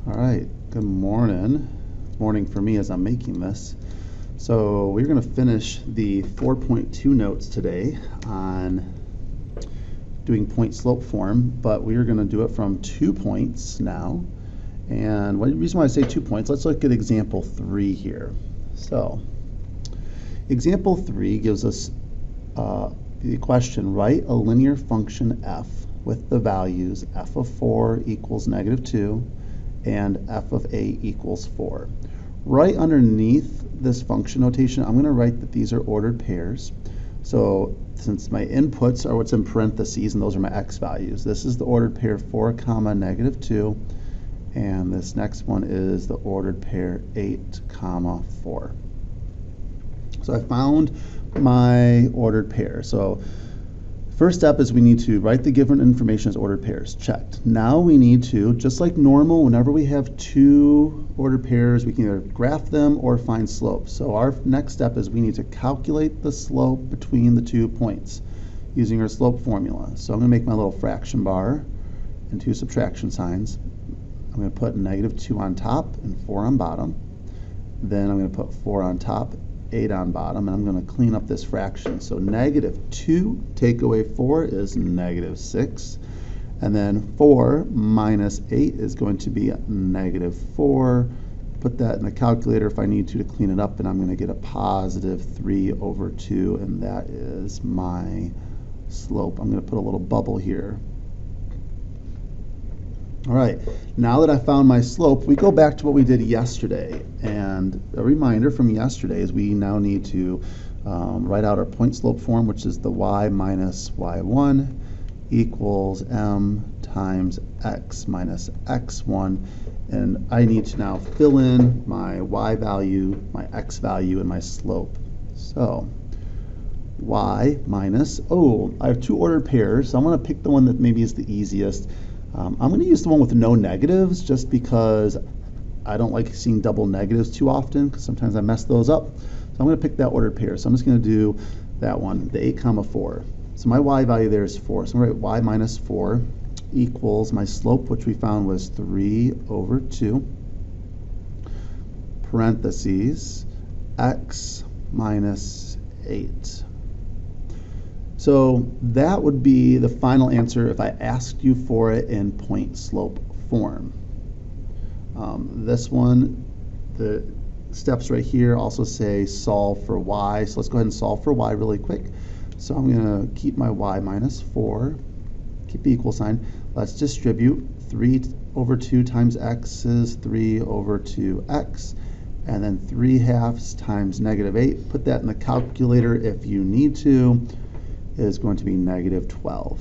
All right, good morning. It's morning for me as I'm making this. So we're going to finish the 4.2 notes today on doing point slope form, but we are going to do it from 2 points now. And the reason why I say 2 points, let's look at example 3 here. So example 3 gives us the question, write a linear function f with the values f of 4 equals -2 and f of 8 equals 4. Right underneath this function notation, I'm going to write that these are ordered pairs. So since my inputs are what's in parentheses, and those are my x values, this is the ordered pair 4, -2, and this next one is the ordered pair 8, 4. So I found my ordered pair. So first step is we need to write the given information as ordered pairs. Checked. Now we need to, just like normal, whenever we have two ordered pairs, we can either graph them or find slopes. So our next step is we need to calculate the slope between the 2 points using our slope formula. So I'm going to make my little fraction bar and 2 subtraction signs. I'm going to put -2 on top and 4 on bottom. Then I'm going to put 4 on top, 8 on bottom, and I'm going to clean up this fraction. So -2 take away 4 is -6, and then 4 minus 8 is going to be -4. Put that in the calculator if I need to clean it up, and I'm going to get a +3/2, and that is my slope. I'm going to put a little bubble here. All right, now that I found my slope, we go back to what we did yesterday. And a reminder from yesterday is we now need to write out our point slope form, which is the y minus y1 equals m times x minus x1. And I need to now fill in my y value, my x value, and my slope. So y minus, I have 2 ordered pairs, so I'm going to pick the one that maybe is the easiest. I'm going to use the one with no negatives just because I don't like seeing double negatives too often, because sometimes I mess those up. So I'm going to pick that ordered pair. So I'm just going to do that one, the 8, 4. So my y value there is 4. So I'm going to write y minus 4 equals my slope, which we found was 3/2, parentheses, x minus 8. So that would be the final answer if I asked you for it in point slope form. This one, the steps right here also say solve for y. So let's go ahead and solve for y really quick. So I'm going to keep my y minus 4, keep the equal sign. Let's distribute. 3/2 times x is 3/2x. And then 3/2 times -8. Put that in the calculator if you need to. Is going to be -12.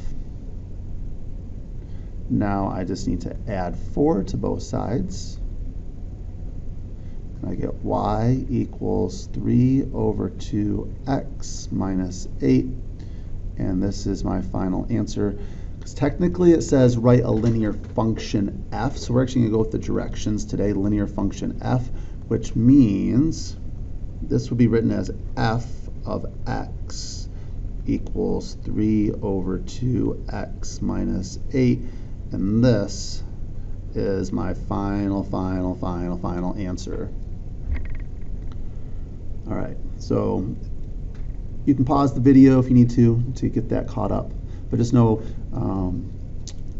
Now I just need to add 4 to both sides. And I get y equals 3/2x minus 8. And this is my final answer. Because technically it says write a linear function f. So we're actually going to go with the directions today, linear function f, which means this would be written as f of x equals 3/2x minus 8, and this is my final answer. All right, so you can pause the video if you need to get that caught up, but just know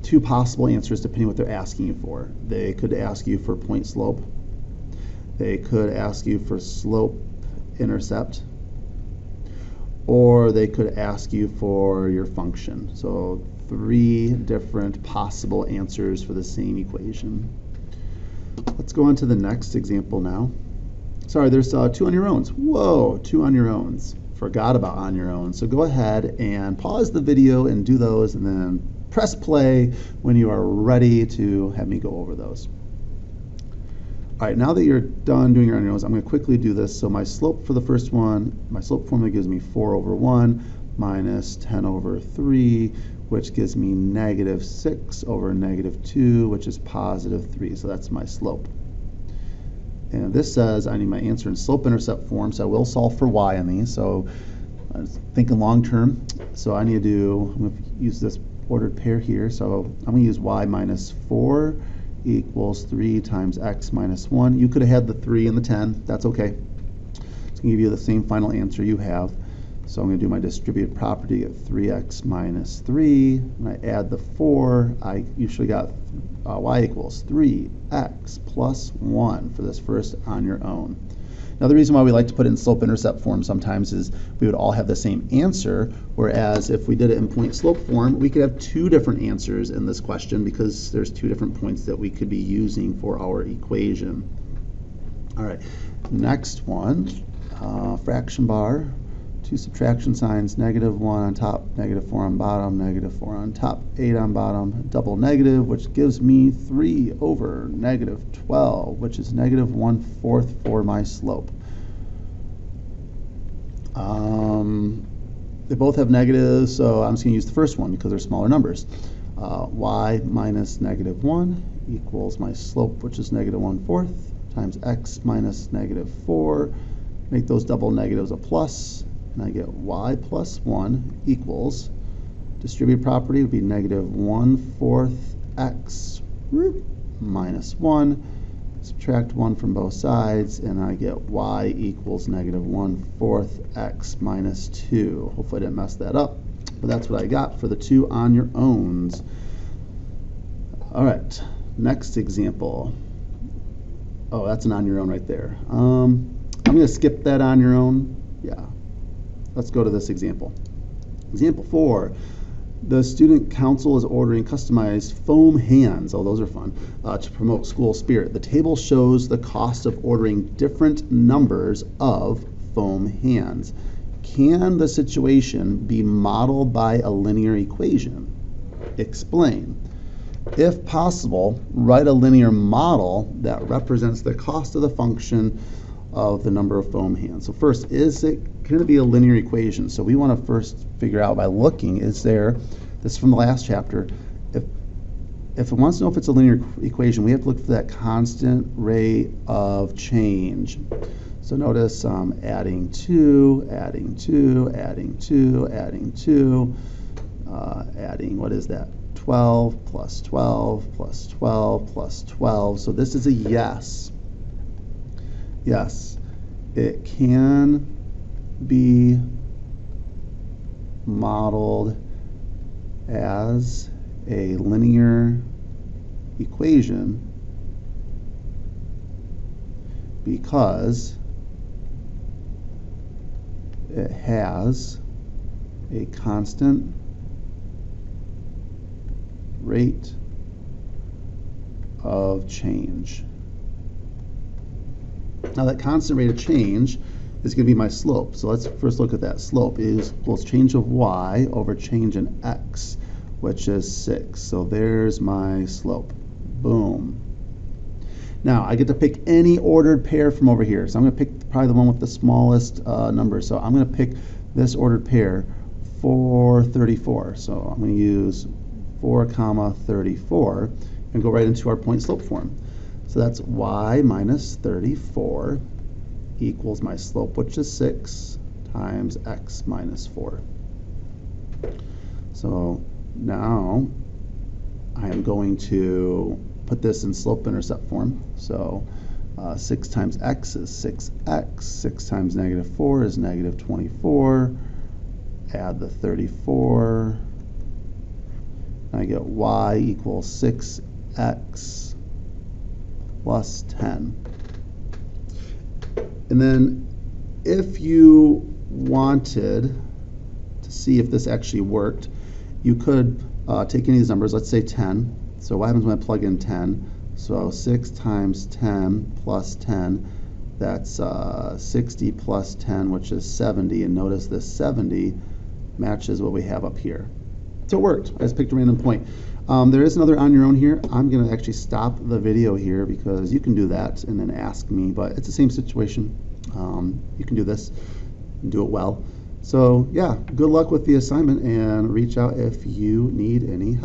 2 possible answers depending what they're asking you for. They could ask you for point slope, they could ask you for slope intercept, or they could ask you for your function. So 3 different possible answers for the same equation. Let's go on to the next example now. Sorry, there's 2 on your owns. Whoa, 2 on your owns. Forgot about on your own. So go ahead and pause the video and do those, and then press play when you are ready to have me go over those. All right, now that you're done doing your own notes, I'm going to quickly do this. So my slope for the first one, my slope formula gives me 4/1 minus 10/3, which gives me -6/-2, which is +3. So that's my slope. And this says I need my answer in slope intercept form, so I will solve for y on these. So I was thinking long term. So I'm going to use this ordered pair here. So I'm going to use y minus 4 equals 3 times x minus 1. You could have had the 3 and the 10. That's okay. It's going to give you the same final answer you have. So I'm going to do my distributive property at 3x minus 3. When I add the 4, I usually got y equals 3x plus 1 for this first on your own. Now the reason why we like to put it in slope-intercept form sometimes is we would all have the same answer, whereas if we did it in point-slope form, we could have two different answers in this question because there's two different points that we could be using for our equation. All right, next one, fraction bar, two subtraction signs, -1 on top, -4 on bottom, -4 on top, 8 on bottom, double negative, which gives me 3 over -12, which is -1/4 for my slope. They both have negatives, so I'm just going to use the first one because they're smaller numbers. Y minus -1 equals my slope, which is -1/4, times x minus -4. Make those double negatives a plus. And I get y plus 1 equals, distributive property would be -1/4 x minus 1. Subtract 1 from both sides, and I get y equals -1/4 x minus 2. Hopefully I didn't mess that up, but that's what I got for the two on your owns. All right, next example. Oh, that's an on your own right there. I'm going to skip that on your own. Yeah. Let's go to this example. Example 4, the student council is ordering customized foam hands, oh those are fun, to promote school spirit. The table shows the cost of ordering different numbers of foam hands. Can the situation be modeled by a linear equation? Explain. If possible, write a linear model that represents the cost of the function of the number of foam hands. So first, is it going to be a linear equation? So we want to first figure out by looking, is there, this is from the last chapter, if it wants to know if it's a linear equation, we have to look for that constant rate of change. So notice adding 2, adding 2, adding 2, adding 2, adding, what is that? 12 plus 12 plus 12 plus 12. So this is a yes. Yes, it can be modeled as a linear equation because it has a constant rate of change. Now that constant rate of change is going to be my slope. So let's first look at that. Slope equals change of y over change in x, which is 6. So there's my slope. Boom. Now I get to pick any ordered pair from over here. So I'm going to pick probably the one with the smallest number. So I'm going to pick this ordered pair, 4, 34. So I'm going to use 4, 34 and go right into our point slope form. So that's y minus 34 equals my slope, which is 6, times x minus 4. So now I am going to put this in slope-intercept form. So 6 times x is 6x. 6 times -4 is -24. Add the 34. And I get y equals 6x plus 10. And then if you wanted to see if this actually worked, you could take any of these numbers, let's say 10. So what happens when I plug in 10? So 6 times 10 plus 10, that's 60 plus 10, which is 70. And notice this 70 matches what we have up here. So it worked. I just picked a random point. There is another on your own here. I'm going to actually stop the video here because you can do that and then ask me, but it's the same situation. You can do this and do it well. So yeah, good luck with the assignment and reach out if you need any help.